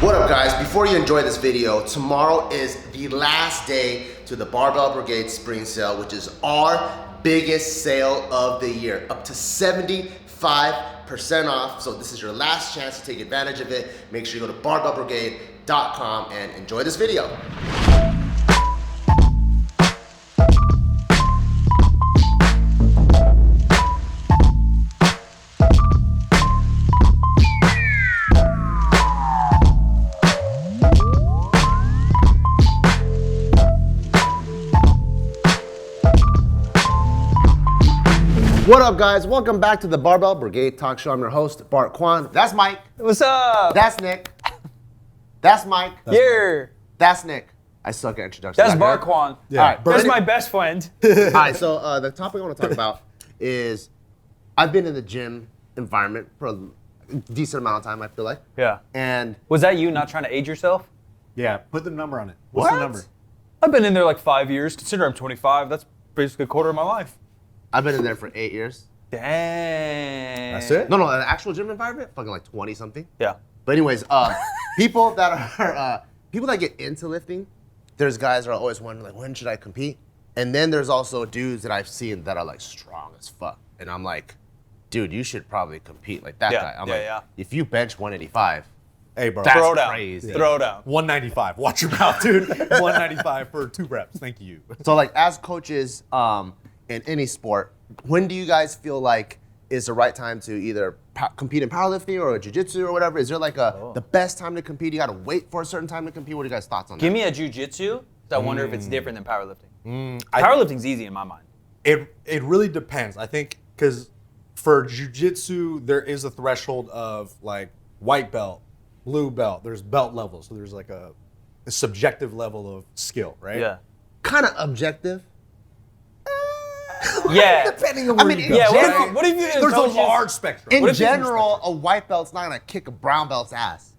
What up guys, before you enjoy this video, tomorrow is the last day to the Barbell Brigade Spring Sale, which is our biggest sale of the year, up to 75% off. So this is your last chance to take advantage of it. Make sure you go to barbellbrigade.com and enjoy this video. What up guys, welcome back to the Barbell Brigade Talk Show. I'm your host, Bart Kwan. That's Mike. What's up? That's Nick. That's Mike. Here. That's Nick. I suck at introductions. That's Bart Kwan. Yeah. All right, that's my best friend. All right, so the topic I want to talk about is I've been in the gym environment for a decent amount of time, I feel like. Yeah. And was that you not trying to age yourself? Yeah, put the number on it. What's the number? I've been in there like 5 years. Consider I'm 25. That's basically a quarter of my life. I've been in there for 8 years. Dang. That's it? No, an actual gym environment, fucking like 20 something. Yeah. But anyways, people that are people that get into lifting, there's guys that are always wondering like, when should I compete? And then there's also dudes that I've seen that are like strong as fuck, and I'm like, dude, you should probably compete like that guy. I'm like, if you bench 185, hey bro, that's throw down. crazy. Throw down. 195. Watch your mouth, dude. 195 for 2 reps. Thank you. So like as coaches in any sport, when do you guys feel like is the right time to either compete in powerlifting or jiu-jitsu or whatever? Is there like the best time to compete? You gotta wait for a certain time to compete? What are you guys' thoughts on that? Give me a jiu-jitsu. I wonder if it's different than powerlifting. Powerlifting's easy in my mind. It really depends. I think because for jiu-jitsu, there is a threshold of like white belt, blue belt. There's belt levels. So there's like a subjective level of skill, right? Yeah. Kind of objective. Yeah. Depending on where you go. Yeah, what if you There's a large spectrum. In general, a white belt's not gonna kick a brown belt's ass.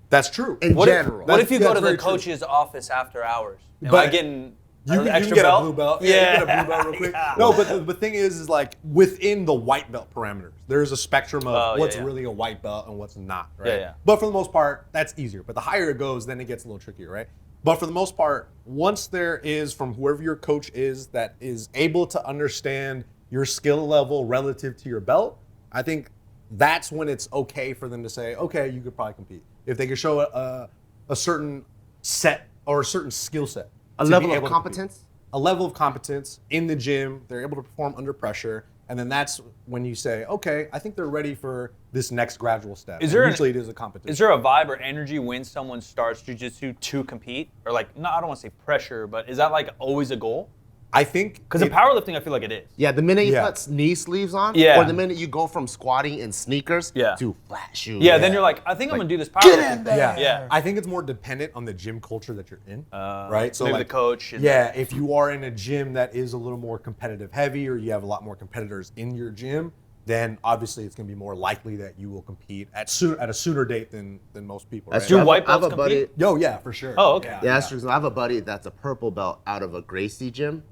That's true. In general. What if you go to the very true. coach's office after hours? Am But I getting You an can extra get belt? a blue belt. Yeah. You can get a blue belt real quick. Yeah. No, but the thing is like within the white belt parameters, there's a spectrum of what's really a white belt and what's not, right? Yeah, yeah. But for the most part, that's easier. But the higher it goes, then it gets a little trickier, right? But for the most part, once there is, from whoever your coach is, that is able to understand your skill level relative to your belt, I think that's when it's okay for them to say, okay, you could probably compete. If they can show a certain set or a certain skill set. A level of competence? A level of competence in the gym, they're able to perform under pressure, and then that's when you say, okay, I think they're ready for this next gradual step. Usually it is a competition. Is there a vibe or energy when someone starts jiu-jitsu to compete? Or like, no, I don't want to say pressure, but is that like always a goal? I think because in powerlifting, I feel like it is. Yeah, the minute you put knee sleeves on, or the minute you go from squatting in sneakers to flat shoes. Yeah, then you're like, I think I'm gonna do this powerlifting. Get in there. Yeah. I think it's more dependent on the gym culture that you're in, right? So maybe like, the coach. If you are in a gym that is a little more competitive heavy, or you have a lot more competitors in your gym, then obviously it's gonna be more likely that you will compete at a sooner date than most people. That's right? Do white belts compete? Yo, yeah, for sure. Oh, okay. Yeah, that's true. So I have a buddy that's a purple belt out of a Gracie gym,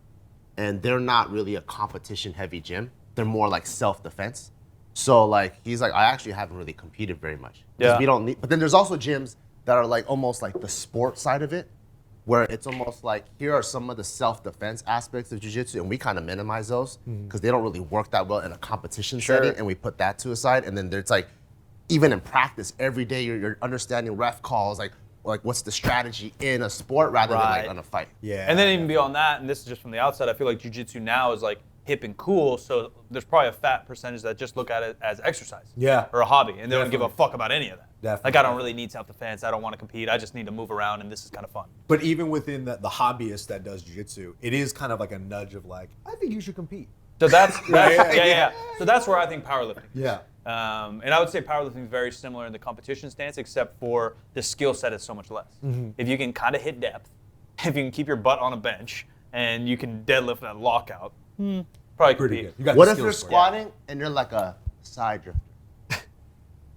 and they're not really a competition heavy gym. They're more like self-defense. So like he's like, I actually haven't really competed very much. Yeah. We don't need, but then there's also gyms that are like almost like the sport side of it, where it's almost like here are some of the self-defense aspects of jiu-jitsu, and we kind of minimize those because they don't really work that well in a competition setting, and we put that to a side. And then there's like, even in practice, every day you're understanding ref calls, like what's the strategy in a sport rather than like on a fight. Yeah. And then even beyond that, and this is just from the outside, I feel like jiu-jitsu now is like hip and cool, so there's probably a fat percentage that just look at it as exercise. Yeah. Or a hobby, and they don't give a fuck about any of that. Definitely. Like, I don't really need self-defense, I don't want to compete, I just need to move around, and this is kind of fun. But even within the hobbyist that does jiu-jitsu, it is kind of like a nudge of like, I think you should compete. So that's yeah. So that's where I think powerlifting is. Yeah. And I would say powerlifting is very similar in the competition stance, except for the skill set is so much less. If you can kind of hit depth, if you can keep your butt on a bench, and you can deadlift that lockout, probably Pretty compete. good. You got What the if you're skills for it. squatting and you're like a side drifter?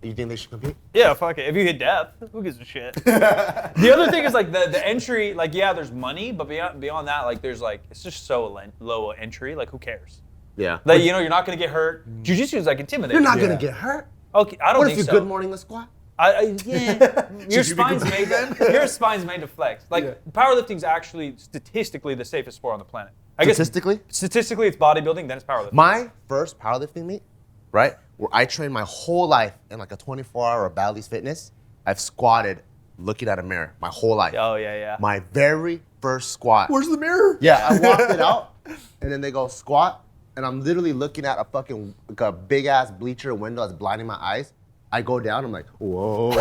You think they should compete? Yeah, fuck it. If you hit depth, who gives a shit? The other thing is like the entry, like yeah, there's money, but beyond that, like there's like, it's just so low entry, like who cares? Yeah. Like, you know, you're not gonna get hurt. Jiu-jitsu is like intimidating. You're not gonna get hurt. Okay, I don't What think if you so. good morning the squat? Yeah. Your Should you be spine's made competing your spine's made to flex. Like Yeah. powerlifting's actually statistically the safest sport on the planet. I guess statistically it's bodybuilding, then it's powerlifting. My first powerlifting meet, right, where I trained my whole life in like a 24-hour Bally's Fitness, I've squatted looking at a mirror my whole life. Oh yeah. My very first squat. Where's the mirror? Yeah, I walked it out, and then they go squat, and I'm literally looking at a fucking like a big ass bleacher window that's blinding my eyes. I go down, I'm like, whoa.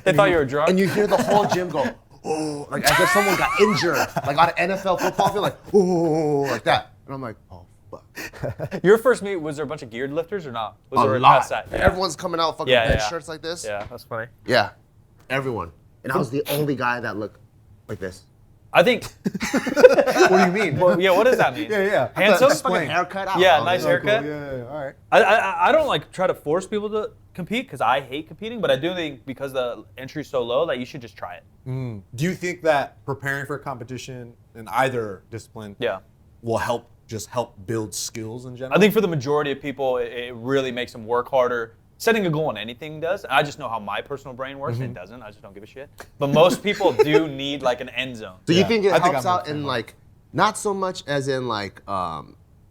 They thought you were drunk. And you hear the whole gym go, oh, like as if someone got injured, like on an NFL football field, like, oh, like that. And I'm like, oh, fuck. Your first meet, was there a bunch of geared lifters or not? Was A there lot. outside? Yeah. Everyone's coming out fucking Yeah, red yeah. shirts like this. Yeah, that's funny. Yeah, everyone. And I was the only guy that looked like this. I think. What do you mean? Well, yeah, what does that mean? Yeah. Handsome? Fucking haircut out. Yeah, nice haircut. Yeah, all right. I don't like try to force people to compete because I hate competing, but I do think because the entry's so low that you should just try it. Do you think that preparing for a competition in either discipline Yeah. will help build skills in general? I think for the majority of people, it really makes them work harder. Setting a goal on anything does. I just know how my personal brain works, and it doesn't. I just don't give a shit. But most people do need like an end zone. So you think it I think helps I'm out in like, not so much as in like, because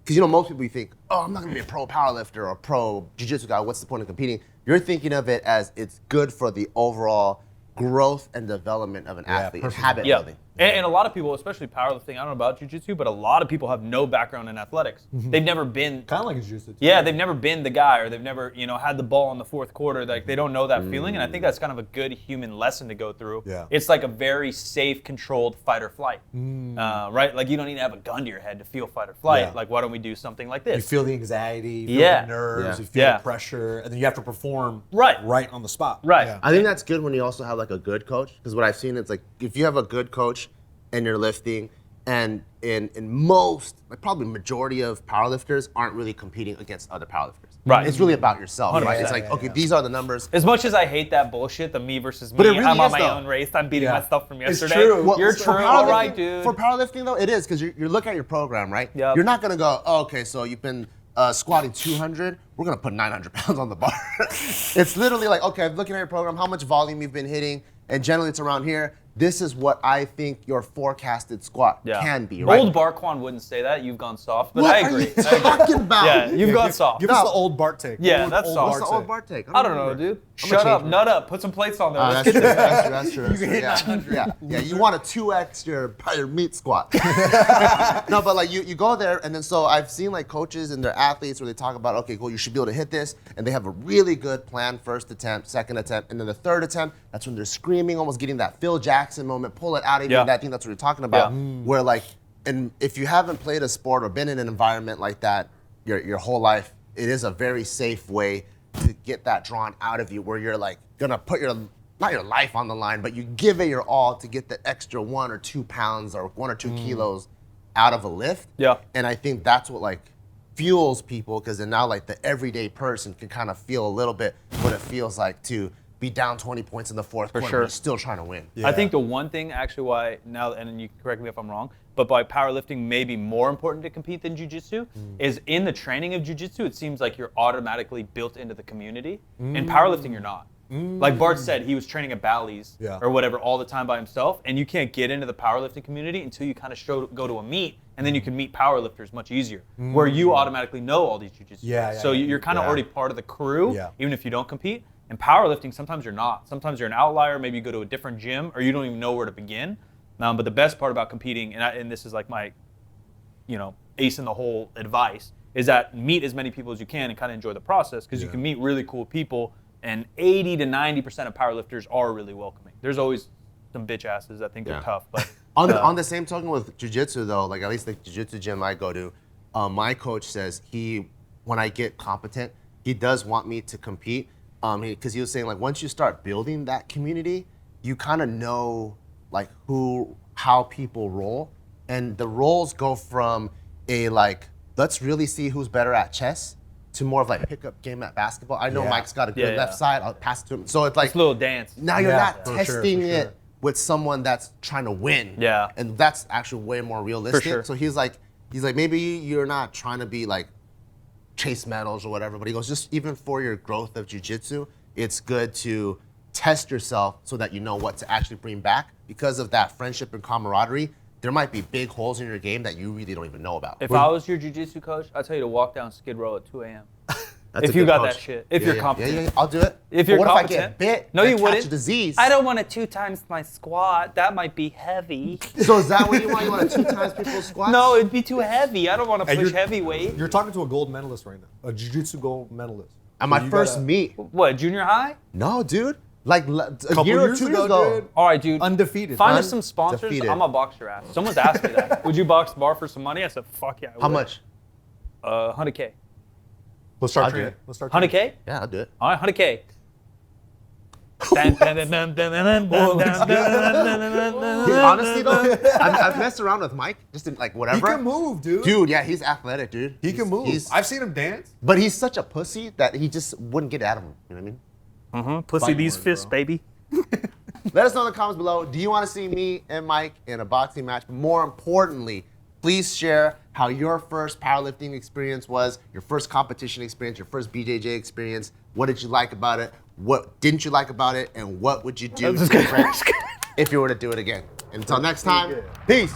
you know most people you think, oh, I'm not gonna be a pro powerlifter or a pro jiu-jitsu guy. What's the point of competing? You're thinking of it as it's good for the overall growth and development of an athlete, and personal habit Yeah. building. And a lot of people, especially powerlifting, I don't know about jiu-jitsu, but a lot of people have no background in athletics. They've never been kind of like a jiu-jitsu. Yeah, they've never been the guy, or they've never, had the ball in the fourth quarter. Like they don't know that feeling, and I think that's kind of a good human lesson to go through. Yeah. It's like a very safe, controlled fight or flight, right? Like you don't need to have a gun to your head to feel fight or flight. Yeah. Like why don't we do something like You this? feel the anxiety, you feel Yeah. the nerves, Yeah. you feel Yeah. the pressure, and then you have to perform Right. on the spot. Right. Yeah. I think that's good when you also have like a good coach, because what I've seen is like if you have a good coach and you're lifting, and in most, like probably majority of powerlifters aren't really competing against other powerlifters. Right. It's really about yourself, right? 100%. It's like, okay, these are the numbers. As much as I hate that bullshit, the me versus me, But it really I'm on is, my though. own race, I'm beating Yeah. my stuff from It's yesterday. true. Well, You're for true, powerlifting- all right, dude. For powerlifting, though, it is, because you look at your program, right? Yep. You're not going to go, oh, okay, so you've been squatting 200, we're going to put 900 pounds on the bar. It's literally like, okay, I'm looking at your program, how much volume you've been hitting, and generally it's around here. This is what I think your forecasted squat can be, right? Old Barquan wouldn't say that. You've gone soft, but What I are agree. you talking about? Yeah, you've gone soft. Give us the old Bart take. Yeah, Old- that's old soft. What's the Bart old take. bar take? I don't know, remember. dude. I'm Shut gonna up, change it. nut up, put some plates on there. Oh, Let's that's get true. this. That's true. That's true. Yeah. You want to 2x your meat squat. No, but like you go there, and then so I've seen like coaches and their athletes where they talk about, okay, cool, you should be able to hit this, and they have a really good plan, first attempt, second attempt, and then the third attempt, that's when they're screaming, almost getting that Phil Jackson moment, pull it out of you. Yeah. And I think that's what you're talking about, Yeah. where like, and if you haven't played a sport or been in an environment like that your whole life, it is a very safe way to get that drawn out of you, where you're like gonna put your not your life on the line, but you give it your all to get the extra 1 or 2 pounds or 1 or 2 kilos out of a lift. Yeah. And I think that's what like fuels people, because then now like the everyday person can kind of feel a little bit what it feels like to be down 20 points in the fourth quarter, sure. but still trying to win. Yeah. I think the one thing actually why now, and you can correct me if I'm wrong, but why powerlifting may be more important to compete than jiu-jitsu is in the training of jiu-jitsu, it seems like you're automatically built into the community. In powerlifting, you're not. Like Bart said, he was training at Bally's or whatever all the time by himself, and you can't get into the powerlifting community until you kind of go to a meet, and then you can meet powerlifters much easier, where you automatically know all these jiu-jitsu. So you're kind of already part of the crew, even if you don't compete. In powerlifting, sometimes you're not. Sometimes you're an outlier. Maybe you go to a different gym, or you don't even know where to begin. But the best part about competing, and this is like my, ace in the hole advice, is that meet as many people as you can and kind of enjoy the process, because you can meet really cool people, and 80 to 90% of powerlifters are really welcoming. There's always some bitch asses that think they're tough, but On the same token with jiu-jitsu though, like at least the jiu-jitsu gym I go to, my coach says when I get competent, he does want me to compete, because he was saying like once you start building that community, you kind of know like how people roll, and the roles go from a like let's really see who's better at chess to more of like pickup game at basketball. I know Mike's got a good left side, I'll pass it to him. So it's like it's a little dance. now you're not for sure, testing for sure. it with someone that's trying to win. Yeah. And that's actually way more realistic. For sure. So he's like, maybe you're not trying to be like chase medals or whatever, but he goes, just even for your growth of jiu-jitsu, it's good to test yourself so that you know what to actually bring back. Because of that friendship and camaraderie, there might be big holes in your game that you really don't even know about. If I was your jiu-jitsu coach, I'd tell you to walk down Skid Row at 2 a.m. That's If a you good got coach. that shit. If you're competent. Yeah, I'll do it. If But you're what competent. if I get bit? No, and you catch wouldn't. a disease. I don't want to 2 times my squat. That might be heavy. So is that what you want? You want to 2 times people's squats? No, it'd be too heavy. I don't want to And push you're- heavy weight. You're talking to a gold medalist right now, a jiu-jitsu gold medalist. At my So you first gotta- meet. What, junior high? No, dude. Like a Couple year or years 2 ago, years ago. dude. All right, dude. Undefeated. Find us some sponsors. Undefeated. I'm gonna box your ass. Someone's asked me that. Would you box bar for some money? I said, fuck yeah. I How would. much? 100K. Let's start I'll do training. it. Let's start training. 100K? Yeah, I'll do it. All right, 100K. Honestly though, I've messed around with Mike, just in like He whatever. can move, dude. Dude, yeah, he's athletic, dude. He can move. He's, I've seen him dance. but he's such a pussy that he just wouldn't get it out of him. You know what I mean? Pussy Fighting these words, fists, bro. baby. Let us know in the comments below. Do you want to see me and Mike in a boxing match? But more importantly, please share how your first powerlifting experience was, your first competition experience, your first BJJ experience. What did you like about it? What didn't you like about it? And what would you do different if you were to do it again? Until next time, peace.